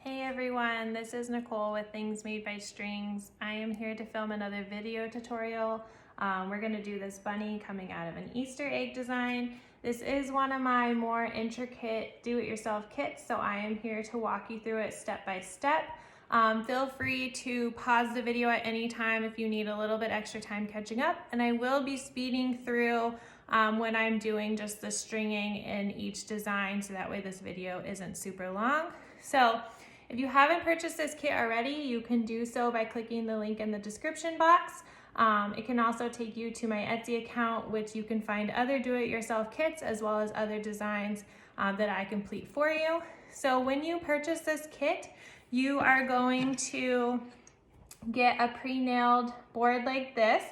Hey everyone, this is Nicole with Things Made by Strings. I am here to film another video tutorial. We're going to do this bunny coming out of an Easter egg design. This is one of my more intricate do-it-yourself kits, so I am here to walk you through it step by step. Feel free to pause the video at any time if you need a little bit extra time catching up, and I will be speeding through when I'm doing just the stringing in each design, so that way this video isn't super long. So if you haven't purchased this kit already, you can do so by clicking the link in the description box. It can also take you to my Etsy account, which you can find other do-it-yourself kits as well as other designs that I complete for you. So when you purchase this kit, you are going to get a pre-nailed board like this.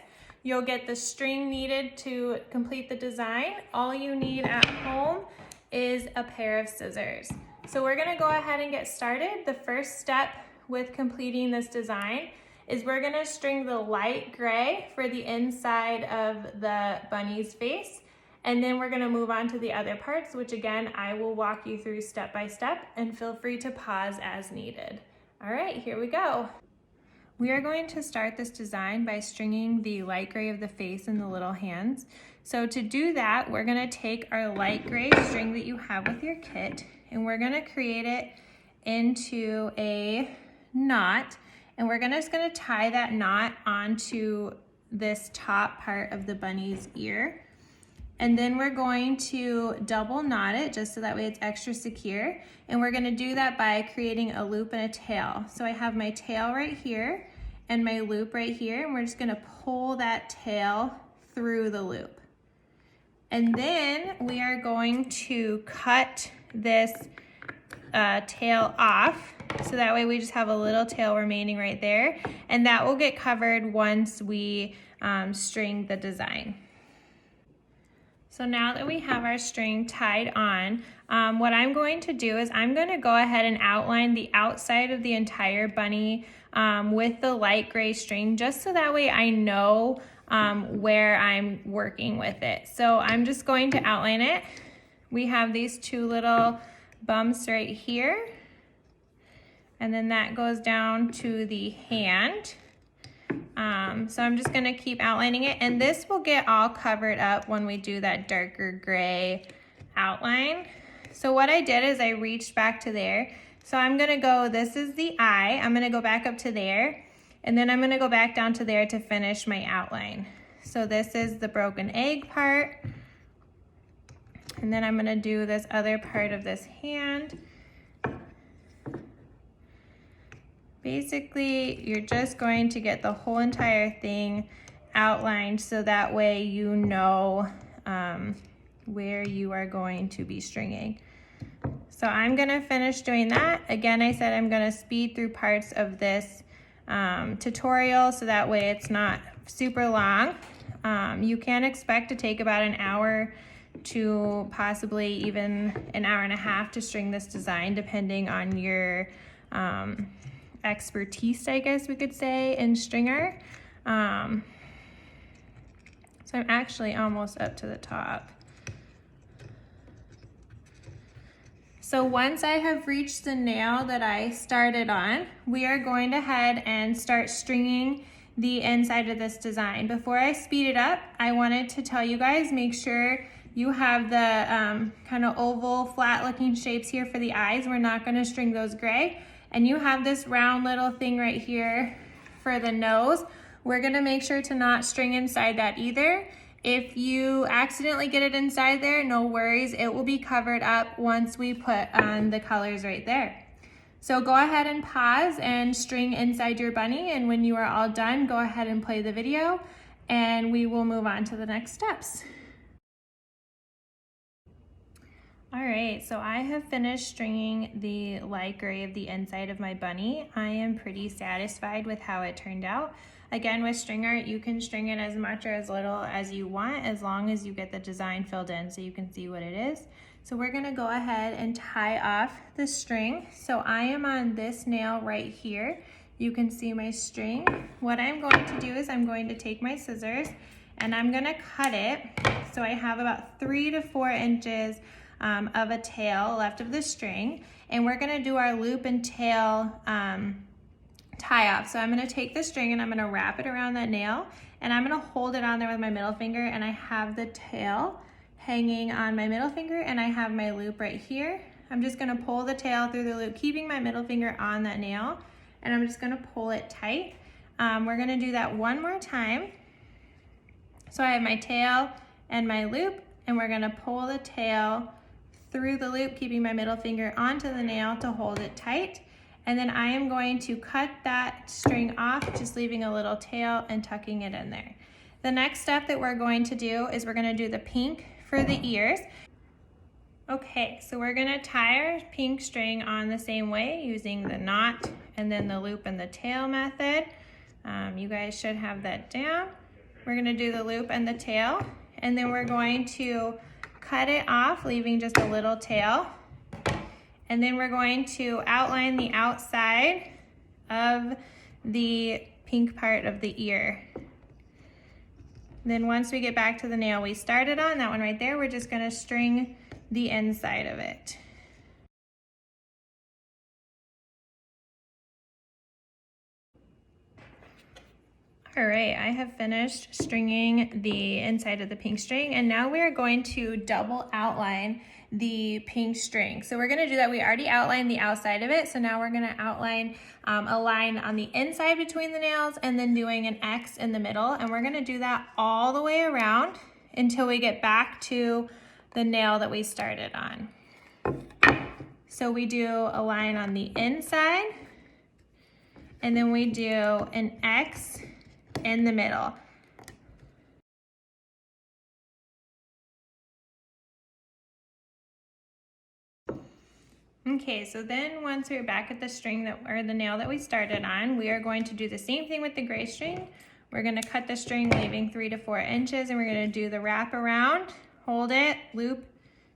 You'll get the string needed to complete the design. All you need at home is a pair of scissors. So we're gonna go ahead and get started. The first step with completing this design is we're gonna string the light gray for the inside of the bunny's face, and then we're gonna move on to the other parts, which again, I will walk you through step by step, and feel free to pause as needed. All right, here we go. We are going to start this design by stringing the light gray of the face and the little hands. So to do that, we're gonna take our light gray string that you have with your kit, and we're gonna create it into a knot, and we're just gonna tie that knot onto this top part of the bunny's ear. And then we're going to double knot it just so that way it's extra secure. And we're gonna do that by creating a loop and a tail. So I have my tail right here and my loop right here, and we're just gonna pull that tail through the loop. And then we are going to cut this tail off, so that way we just have a little tail remaining right there, and that will get covered once we string the design. So now that we have our string tied on, what I'm going to do is I'm going to go ahead and outline the outside of the entire bunny with the light gray string, just so that way I know where I'm working with it. So I'm just going to outline it. We have these two little bumps right here, and then that goes down to the hand. So I'm just gonna keep outlining it, and this will get all covered up when we do that darker gray outline. So what I did is I reached back to there. So I'm gonna go, this is the eye, I'm gonna go back up to there, and then I'm gonna go back down to there to finish my outline. So this is the broken egg part, and then I'm gonna do this other part of this hand. Basically, you're just going to get the whole entire thing outlined so that way you know where you are going to be stringing. So I'm gonna finish doing that. Again, I said I'm gonna speed through parts of this tutorial so that way it's not super long. You can expect to take about an hour to possibly even an hour and a half to string this design, depending on your expertise, I guess we could say, in stringer. So I'm actually almost up to the top. So once I have reached the nail that I started on, we are going to head and start stringing the inside of this design. Before I speed it up, I wanted to tell you guys, make sure you have the kind of oval, flat looking shapes here for the eyes. We're not gonna string those gray. And you have this round little thing right here for the nose. We're gonna make sure to not string inside that either. If you accidentally get it inside there, no worries, it will be covered up once we put on the colors right there. So go ahead and pause and string inside your bunny, and when you are all done, go ahead and play the video, and we will move on to the next steps. All right, so I have finished stringing the light gray of the inside of my bunny. I am pretty satisfied with how it turned out. Again, with stringer, you can string it as much or as little as you want, as long as you get the design filled in so you can see what it is. So we're gonna go ahead and tie off the string. So I am on this nail right here. You can see my string. What I'm going to do is I'm going to take my scissors and I'm gonna cut it. So I have about 3 to 4 inches of a tail left of the string, and we're gonna do our loop and tail tie off. So I'm gonna take the string and I'm gonna wrap it around that nail, and I'm gonna hold it on there with my middle finger, and I have the tail hanging on my middle finger, and I have my loop right here. I'm just gonna pull the tail through the loop, keeping my middle finger on that nail, and I'm just gonna pull it tight. We're gonna do that one more time. So I have my tail and my loop, and we're gonna pull the tail through the loop, keeping my middle finger onto the nail to hold it tight. And then I am going to cut that string off, just leaving a little tail and tucking it in there. The next step that we're going to do is we're gonna do the pink for the ears. Okay, so we're gonna tie our pink string on the same way using the knot and then the loop and the tail method. You guys should have that down. We're gonna do the loop and the tail, and then we're going to cut it off, leaving just a little tail. And then we're going to outline the outside of the pink part of the ear. Then once we get back to the nail we started on, that one right there, we're just gonna string the inside of it. All right, I have finished stringing the inside of the pink string, and now we are going to double outline the pink string. So we're gonna do that. We already outlined the outside of it, so now we're gonna outline a line on the inside between the nails and then doing an X in the middle, and we're gonna do that all the way around until we get back to the nail that we started on. So we do a line on the inside, and then we do an X in the middle. Okay, so then once we're back at the string or the nail that we started on, we are going to do the same thing with the gray string. We're gonna cut the string, leaving 3 to 4 inches, and we're gonna do the wrap around, hold it, loop,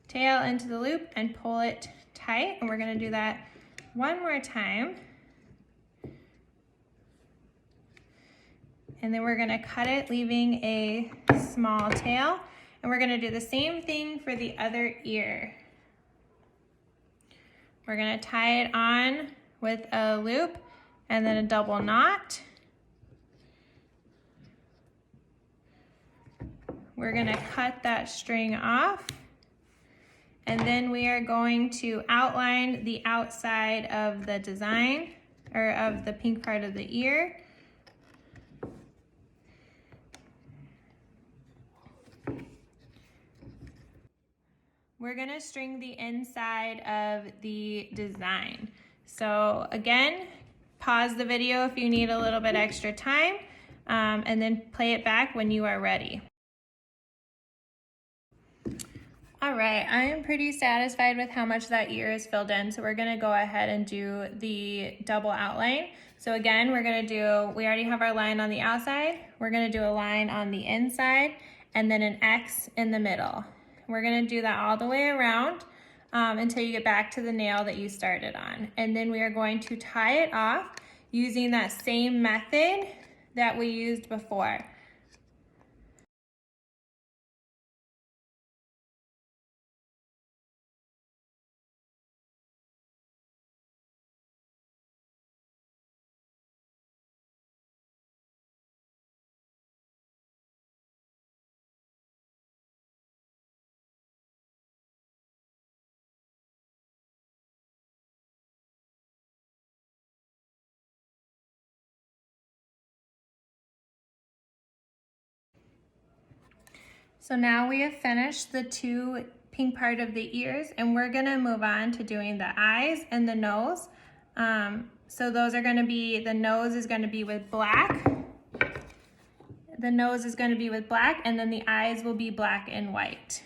tail into the loop, and pull it tight. And we're gonna do that one more time. And then we're gonna cut it, leaving a small tail. And we're gonna do the same thing for the other ear. We're gonna tie it on with a loop and then a double knot. We're gonna cut that string off, and then we are going to outline the outside of the design, or of the pink part of the ear. We're gonna string the inside of the design. So again, pause the video if you need a little bit extra time, and then play it back when you are ready. All right, I am pretty satisfied with how much that ear is filled in, so we're gonna go ahead and do the double outline. So again, we already have our line on the outside, we're gonna do a line on the inside, and then an X in the middle. We're gonna do that all the way around until you get back to the nail that you started on. And then we are going to tie it off using that same method that we used before. So now we have finished the two pink part of the ears, and we're gonna move on to doing the eyes and the nose. So those are gonna be, the nose is gonna be with black. The nose is gonna be with black, and then the eyes will be black and white.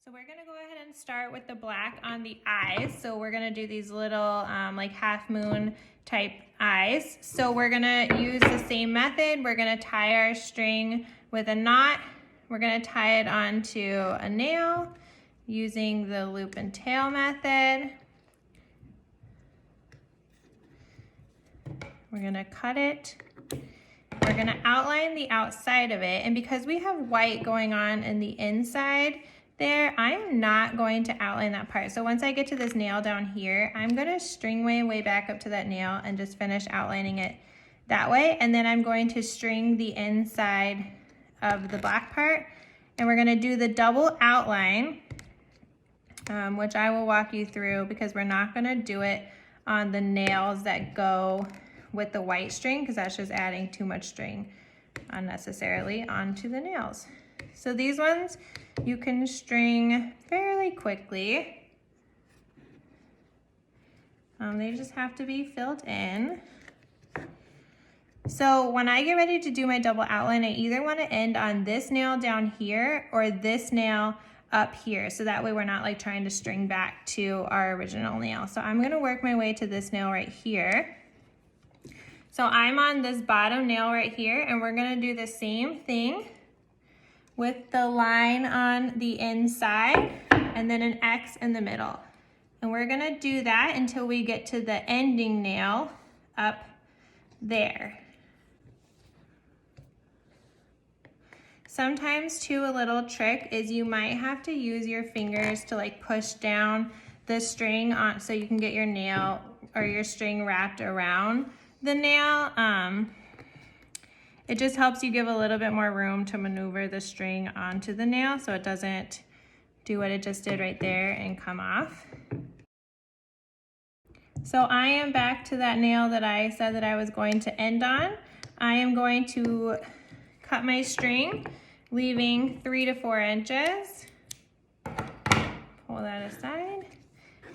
So we're gonna go ahead and start with the black on the eyes. So we're gonna do these little like half moon type eyes. So we're gonna use the same method. We're gonna tie our string with a knot. We're gonna tie it onto a nail using the loop and tail method. We're gonna cut it. We're gonna outline the outside of it, and because we have white going on in the inside, there, I'm not going to outline that part. So once I get to this nail down here, I'm gonna string my way back up to that nail and just finish outlining it that way. And then I'm going to string the inside of the black part, and we're gonna do the double outline, which I will walk you through because we're not gonna do it on the nails that go with the white string because that's just adding too much string unnecessarily onto the nails. So these ones you can string fairly quickly. They just have to be filled in. So when I get ready to do my double outline, I either want to end on this nail down here or this nail up here. So that way we're not like trying to string back to our original nail. So I'm going to work my way to this nail right here. So I'm on this bottom nail right here, and we're going to do the same thing with the line on the inside and then an X in the middle. And we're gonna do that until we get to the ending nail up there. Sometimes too, a little trick is you might have to use your fingers to like push down the string on so you can get your nail or your string wrapped around the nail. It just helps you give a little bit more room to maneuver the string onto the nail so it doesn't do what it just did right there and come off. So I am back to that nail that I said that I was going to end on. I am going to cut my string, leaving 3 to 4 inches. Pull that aside.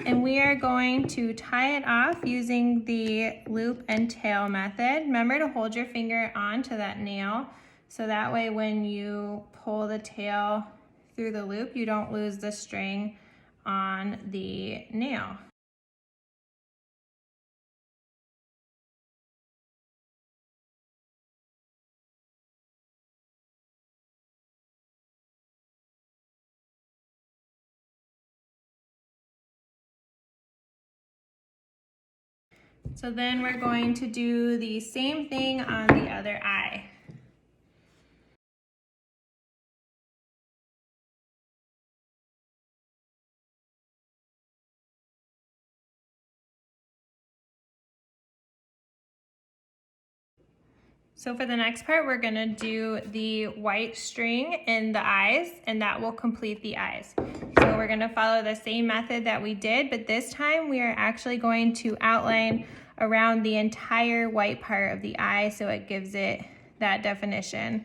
And we are going to tie it off using the loop and tail method. Remember to hold your finger onto that nail so that way when you pull the tail through the loop, you don't lose the string on the nail. So then we're going to do the same thing on the other eye. So for the next part, we're gonna do the white string in the eyes, and that will complete the eyes. So we're gonna follow the same method that we did, but this time we are actually going to outline around the entire white part of the eye so it gives it that definition.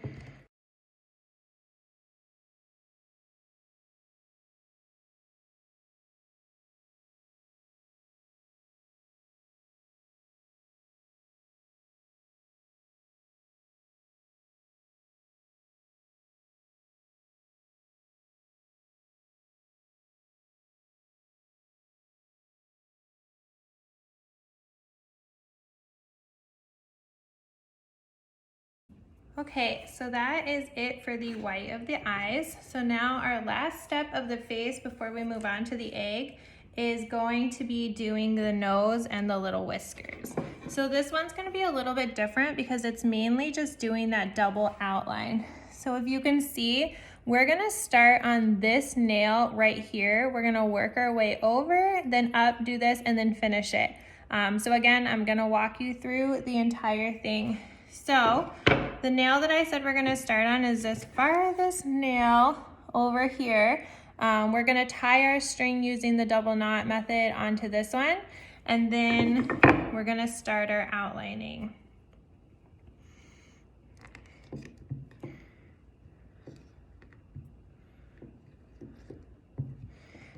Okay, so that is it for the white of the eyes. So now our last step of the face before we move on to the egg is going to be doing the nose and the little whiskers. So this one's gonna be a little bit different because it's mainly just doing that double outline. So if you can see, we're gonna start on this nail right here. We're gonna work our way over, then up, do this, and then finish it. So again, I'm gonna walk you through the entire thing. So the nail that I said we're gonna start on is this farthest nail over here. We're gonna tie our string using the double knot method onto this one, and then we're gonna start our outlining.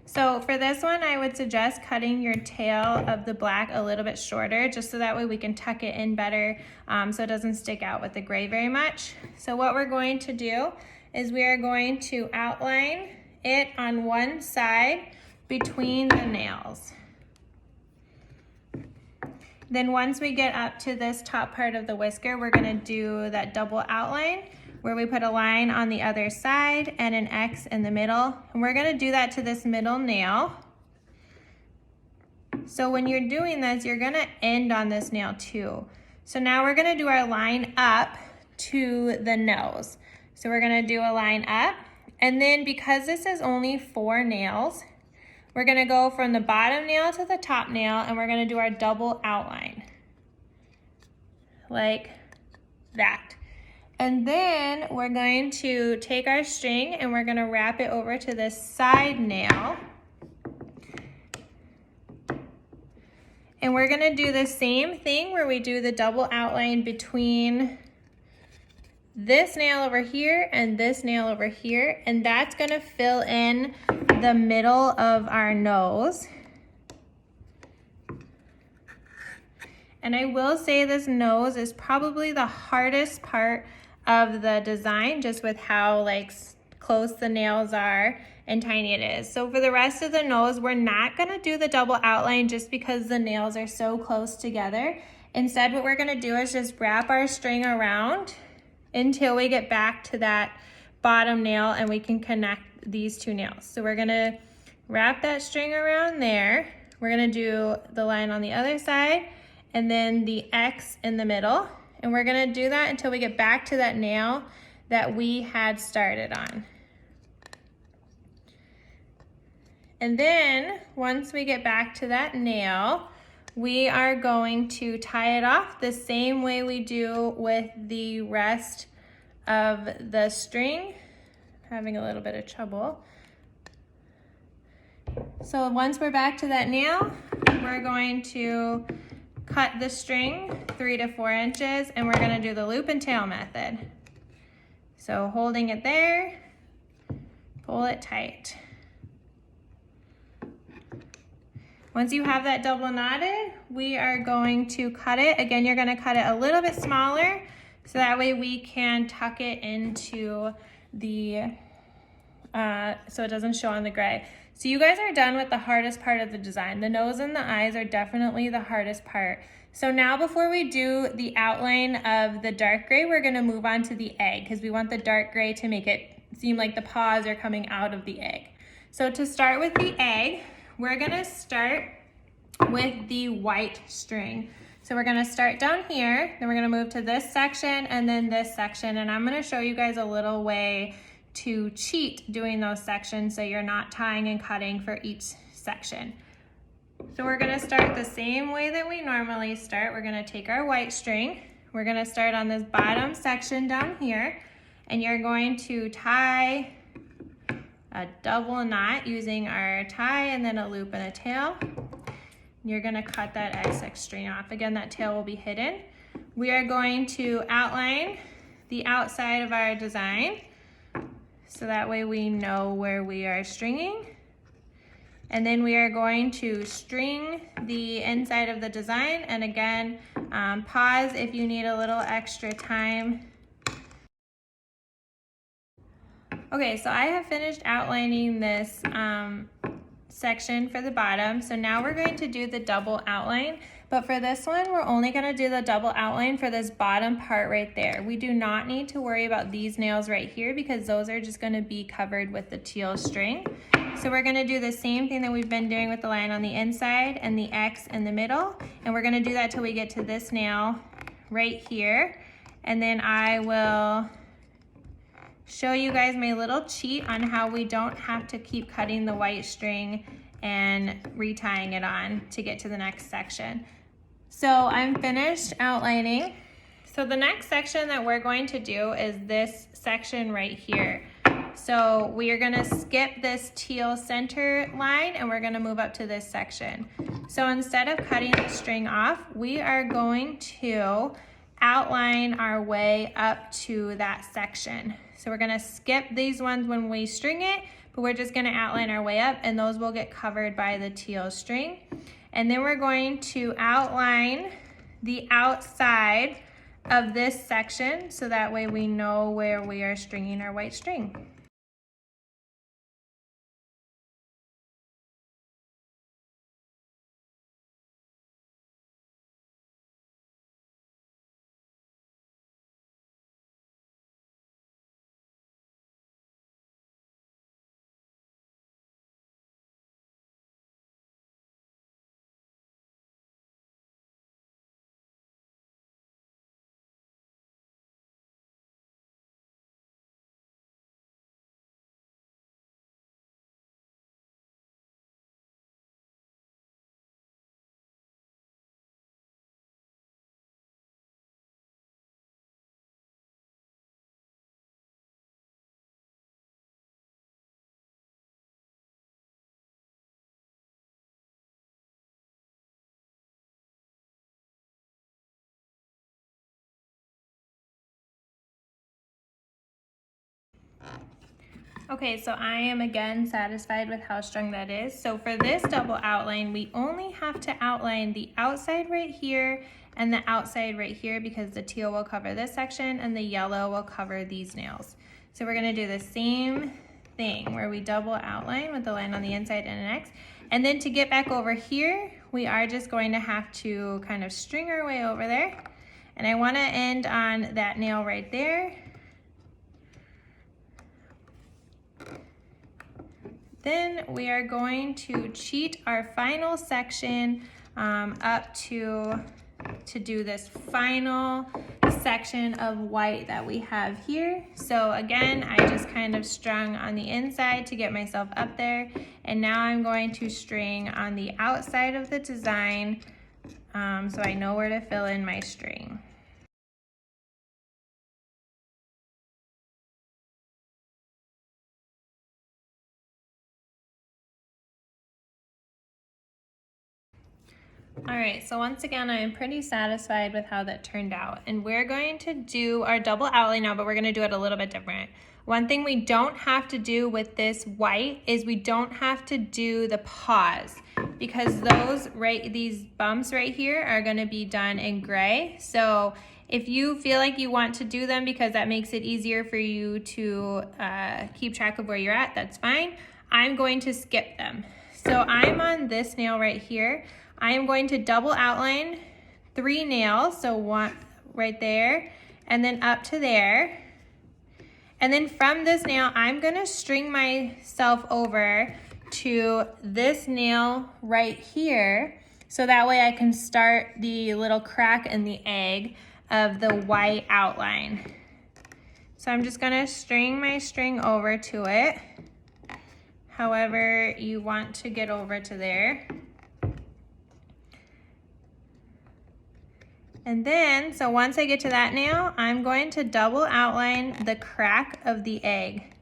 So for this one, I would suggest cutting your tail of the black a little bit shorter, just so that way we can tuck it in better so it doesn't stick out with the gray very much. So what we're going to do is we are going to outline it on one side between the nails. Then once we get up to this top part of the whisker, we're gonna do that double outline where we put a line on the other side and an X in the middle. And we're gonna do that to this middle nail. So when you're doing this, you're gonna end on this nail too. So now we're gonna do our line up to the nose. So we're gonna do a line up, And then because this is only 4 nails, we're gonna go from the bottom nail to the top nail and we're gonna do our double outline. Like that. And then we're going to take our string and we're gonna wrap it over to this side nail. And we're gonna do the same thing where we do the double outline between this nail over here and this nail over here, and that's gonna fill in the middle of our nose. And I will say this nose is probably the hardest part of the design, just with how like close the nails are and tiny it is. So for the rest of the nose, we're not gonna do the double outline just because the nails are so close together. Instead, what we're gonna do is just wrap our string around until we get back to that bottom nail and we can connect these 2 nails. So we're gonna wrap that string around there. We're gonna do the line on the other side and then the X in the middle. And we're gonna do that until we get back to that nail that we had started on. And then once we get back to that nail, we are going to tie it off the same way we do with the rest of the string. Having a little bit of trouble. So once we're back to that nail, we're going to cut the string 3 to 4 inches and we're gonna do the loop and tail method. So holding it there, pull it tight. Once you have that double knotted, we are going to cut it. Again, you're gonna cut it a little bit smaller so that way we can tuck it into the, so it doesn't show on the gray. So you guys are done with the hardest part of the design. The nose and the eyes are definitely the hardest part. So now before we do the outline of the dark gray, we're gonna move on to the egg because we want the dark gray to make it seem like the paws are coming out of the egg. So to start with the egg, we're gonna start with the white string. So we're gonna start down here, then we're gonna move to this section and then this section, and I'm gonna show you guys a little way to cheat doing those sections so you're not tying and cutting for each section. So we're gonna start the same way that we normally start. We're gonna take our white string, we're gonna start on this bottom section down here, and you're going to tie a double knot using our tie and then a loop and a tail. You're gonna cut that X string off. Again, that tail will be hidden. We are going to outline the outside of our design so that way we know where we are stringing. And then we are going to string the inside of the design. And again, pause if you need a little extra time. Okay, so I have finished outlining this section for the bottom. So now we're going to do the double outline. But for this one, we're only gonna do the double outline for this bottom part right there. We do not need to worry about these nails right here because those are just gonna be covered with the teal string. So we're gonna do the same thing that we've been doing with the line on the inside and the X in the middle. And we're gonna do that till we get to this nail right here. And then I will show you guys my little cheat on how we don't have to keep cutting the white string and retying it on to get to the next section. So I'm finished outlining. So the next section that we're going to do is this section right here. So we are gonna skip this teal center line and we're gonna move up to this section. So instead of cutting the string off, we are going to outline our way up to that section. So we're gonna skip these ones when we string it, but we're just gonna outline our way up and those will get covered by the teal string. And then we're going to outline the outside of this section so that way we know where we are stringing our white string. Okay, so I am again satisfied with how strung that is. So for this double outline, we only have to outline the outside right here and the outside right here because the teal will cover this section and the yellow will cover these nails. So we're gonna do the same thing where we double outline with the line on the inside and an X. And then to get back over here, we are just going to have to kind of string our way over there. And I wanna end on that nail right there. Then we are going to cheat our final section up to do this final section of white that we have here. So again, I just kind of strung on the inside to get myself up there. And now I'm going to string on the outside of the design so I know where to fill in my string. All right, so once again, I am pretty satisfied with how that turned out. And we're going to do our double outline now, but we're gonna do it a little bit different. One thing we don't have to do with this white is we don't have to do the pause because these bumps right here are gonna be done in gray. So if you feel like you want to do them because that makes it easier for you to keep track of where you're at, that's fine. I'm going to skip them. So I'm on this nail right here. I am going to double outline 3 nails, so one right there, and then up to there. And then from this nail, I'm gonna string myself over to this nail right here, so that way I can start the little crack in the egg of the white outline. So I'm just gonna string my string over to it, however you want to get over to there. And then, so once I get to that nail, I'm going to double outline the crack of the egg.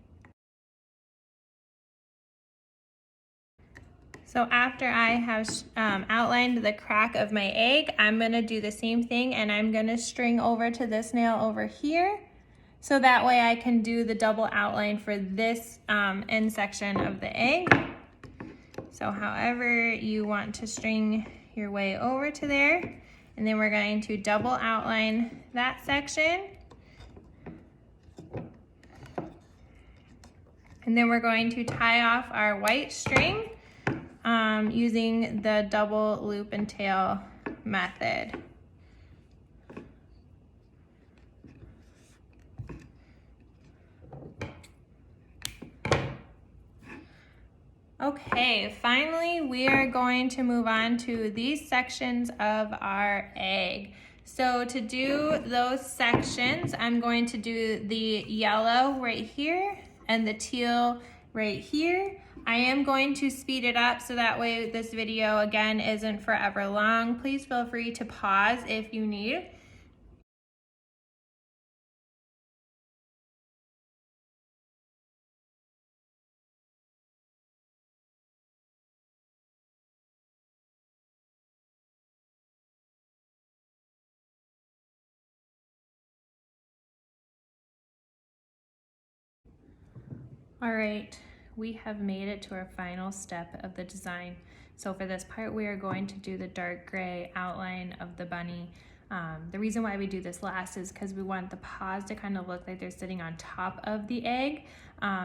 So after I have outlined the crack of my egg, I'm gonna do the same thing and I'm gonna string over to this nail over here. So that way I can do the double outline for this end section of the egg. So however you want to string your way over to there. And then we're going to double outline that section. And then we're going to tie off our white string using the double loop and tail method. Okay, finally we are going to move on to these sections of our egg. So to do those sections, I'm going to do the yellow right here and the teal right here. I am going to speed it up so that way this video again isn't forever long. Please feel free to pause if you need. All right, we have made it to our final step of the design. So for this part, we are going to do the dark gray outline of the bunny. The reason why we do this last is because we want the paws to kind of look like they're sitting on top of the egg.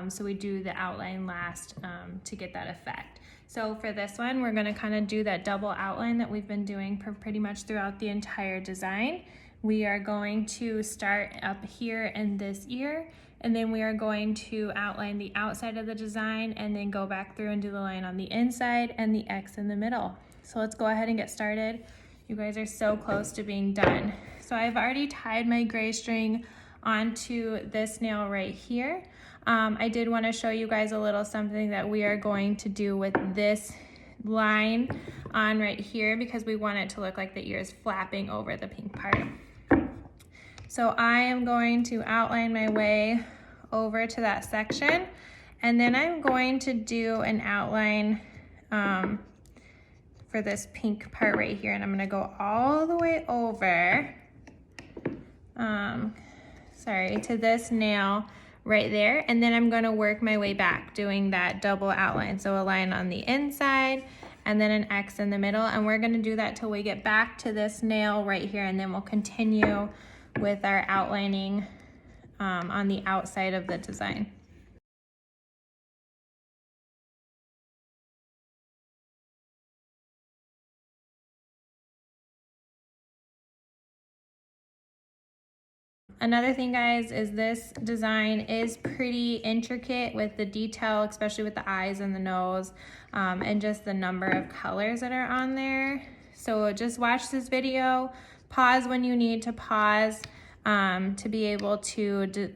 So we do the outline last to get that effect. So for this one, we're gonna kind of do that double outline that we've been doing pretty much throughout the entire design. We are going to start up here in this ear, and then we are going to outline the outside of the design and then go back through and do the line on the inside and the X in the middle. So let's go ahead and get started. You guys are so close to being done. So I've already tied my gray string onto this nail right here. I did want to show you guys a little something that we are going to do with this line on right here because we want it to look like the ear is flapping over the pink part. So I am going to outline my way over to that section, and then I'm going to do an outline for this pink part right here, and I'm gonna go all the way over, to this nail right there. And then I'm going to work my way back doing that double outline. So a line on the inside and then an X in the middle. And we're going to do that till we get back to this nail right here. And then we'll continue with our outlining on the outside of the design. Another thing, guys, is this design is pretty intricate with the detail, especially with the eyes and the nose, and just the number of colors that are on there. So just watch this video, pause when you need to pause to be able to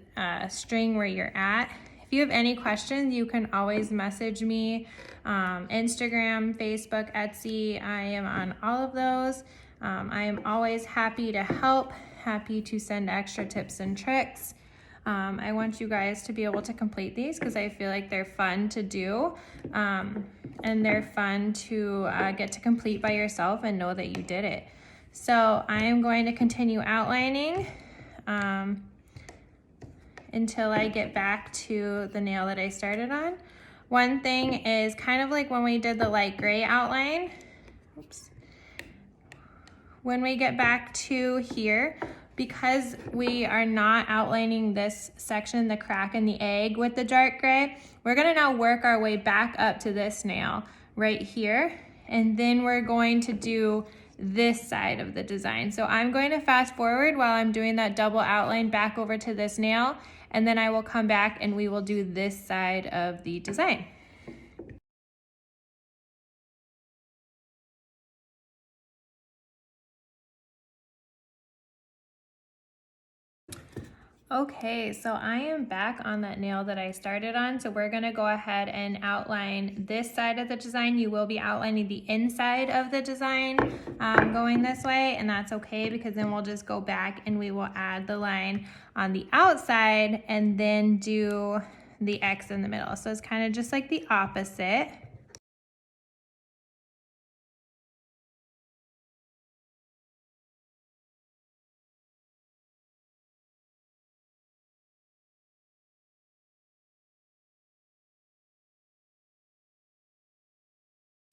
string where you're at. If you have any questions, you can always message me, Instagram, Facebook, Etsy. I am on all of those. I am always happy to help. Happy to send extra tips and tricks. I want you guys to be able to complete these because I feel like they're fun to do and they're fun to get to complete by yourself and know that you did it. So I am going to continue outlining until I get back to the nail that I started on. One thing is kind of like when we did the light gray outline. Oops. When we get back to here, because we are not outlining this section, the crack in the egg with the dark gray, we're gonna now work our way back up to this nail right here. And then we're going to do this side of the design. So I'm going to fast forward while I'm doing that double outline back over to this nail, and then I will come back and we will do this side of the design. Okay, so I am back on that nail that I started on. So we're gonna go ahead and outline this side of the design. You will be outlining the inside of the design going this way, and that's okay because then we'll just go back and we will add the line on the outside and then do the X in the middle. So it's kind of just like the opposite.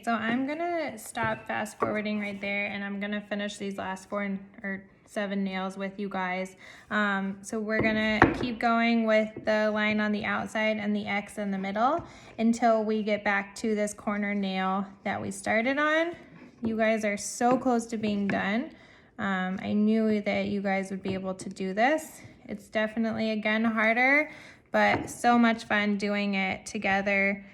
So I'm gonna stop fast forwarding right there and I'm gonna finish these last 4 or 7 nails with you guys. So we're gonna keep going with the line on the outside and the X in the middle until we get back to this corner nail that we started on. You guys are so close to being done. I knew that you guys would be able to do this. It's definitely, again, harder, but so much fun doing it together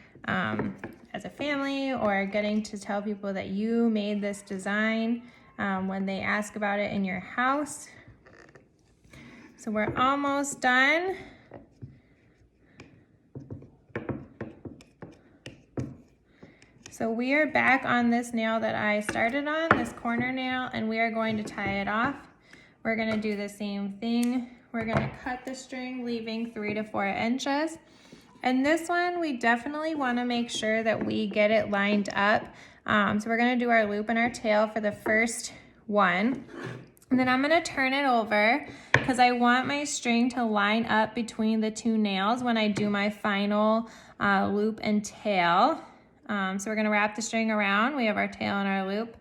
as a family, or getting to tell people that you made this design when they ask about it in your house. So we're almost done. So we are back on this nail that I started on, this corner nail, and we are going to tie it off. We're gonna do the same thing. We're gonna cut the string, leaving 3 to 4 inches. And this one, we definitely wanna make sure that we get it lined up. So we're gonna do our loop and our tail for the first one. And then I'm gonna turn it over because I want my string to line up between the 2 nails when I do my final loop and tail. So we're gonna wrap the string around. We have our tail and our loop.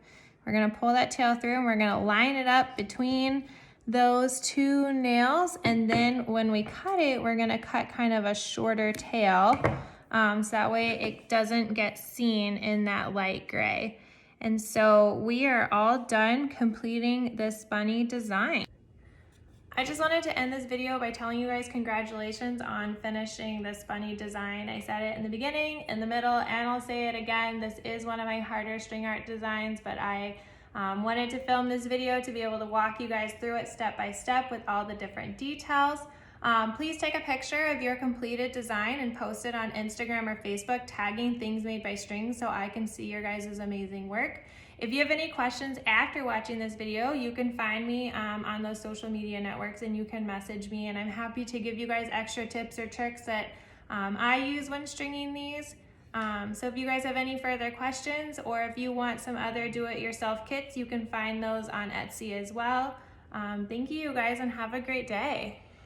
We're gonna pull that tail through and we're gonna line it up between those 2 nails, and then when we cut it, we're gonna cut kind of a shorter tail, so that way it doesn't get seen in that light gray. And so we are all done completing this bunny design. I just wanted to end this video by telling you guys congratulations on finishing this bunny design. I said it in the beginning, in the middle, and I'll say it again. This is one of my harder string art designs, but I wanted to film this video to be able to walk you guys through it step by step with all the different details. Please take a picture of your completed design and post it on Instagram or Facebook, tagging Things Made by Strings, so I can see your guys' amazing work. If you have any questions after watching this video, you can find me on those social media networks and you can message me, and I'm happy to give you guys extra tips or tricks that I use when stringing these. So if you guys have any further questions, or if you want some other do-it-yourself kits, you can find those on Etsy as well. Thank you guys, and have a great day.